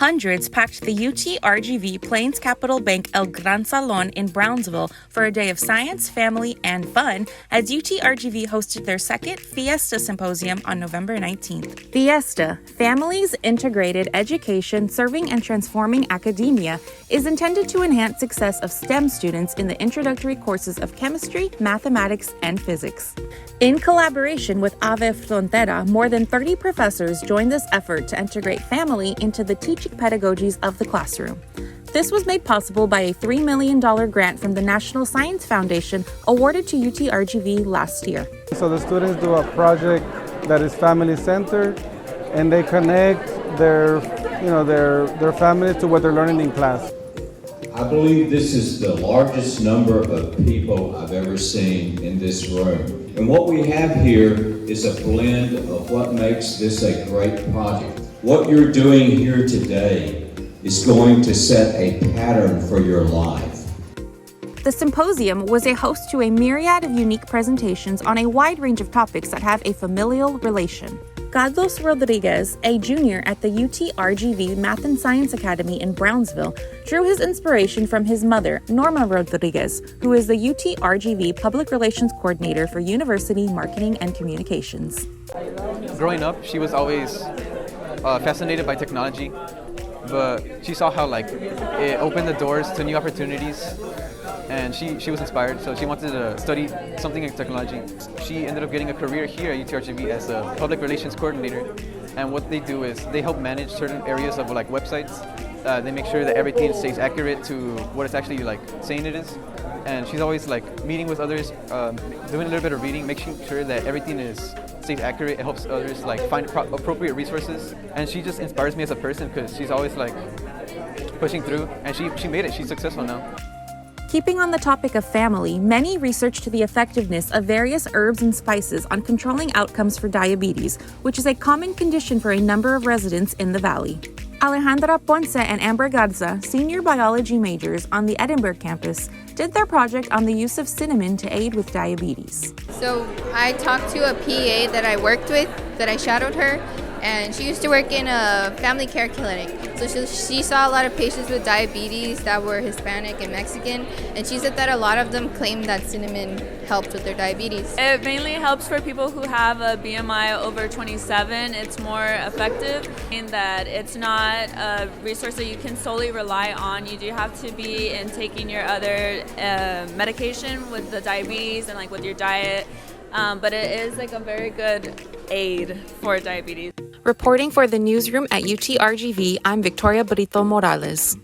Hundreds packed the UTRGV Plains Capital Bank El Gran Salón in Brownsville for a day of science, family, and fun as UTRGV hosted their second FIESTA Symposium on November 19th. FIESTA, Families Integrated Education Serving and Transforming Academia, is intended to enhance success of STEM students in the introductory courses of chemistry, mathematics, and physics. In collaboration with Ave Frontera, more than 30 professors joined this effort to integrate family into the teaching pedagogies of the classroom. This was made possible by a $3 million grant from the National Science Foundation awarded to UTRGV last year. So the students do a project that is family-centered, and they connect their family to what they're learning in class. I believe this is the largest number of people I've ever seen in this room. And what we have here is a blend of what makes this a great project. What you're doing here today is going to set a pattern for your life. The symposium was a host to a myriad of unique presentations on a wide range of topics that have a familial relation. Carlos Rodriguez, a junior at the UTRGV Math and Science Academy in Brownsville, drew his inspiration from his mother, Norma Rodriguez, who is the UTRGV Public Relations Coordinator for University Marketing and Communications. Growing up, she was always fascinated by technology, but she saw how it opened the doors to new opportunities, and she was inspired, so she wanted to study something in technology. She ended up getting a career here at UTRGV as a public relations coordinator, and what they do is they help manage certain areas of websites. They make sure that everything stays accurate to what it's actually saying it is, and she's always meeting with others, doing a little bit of reading, making sure that everything stays accurate. It helps others find appropriate resources, and she just inspires me as a person because she's always pushing through, and she made it. She's successful now. Keeping on the topic of family, many researched the effectiveness of various herbs and spices on controlling outcomes for diabetes, which is a common condition for a number of residents in the valley. Alejandra Ponce and Amber Garza, senior biology majors on the Edinburgh campus, did their project on the use of cinnamon to aid with diabetes. So I talked to a PA that I worked with, that I shadowed her, and she used to work in a family care clinic. So she saw a lot of patients with diabetes that were Hispanic and Mexican, and she said that a lot of them claimed that cinnamon helped with their diabetes. It mainly helps for people who have a BMI over 27. It's more effective in that it's not a resource that you can solely rely on. You do have to be in taking your other medication with the diabetes and with your diet, but it is a very good aid for diabetes. Reporting for the newsroom at UTRGV, I'm Victoria Brito Morales.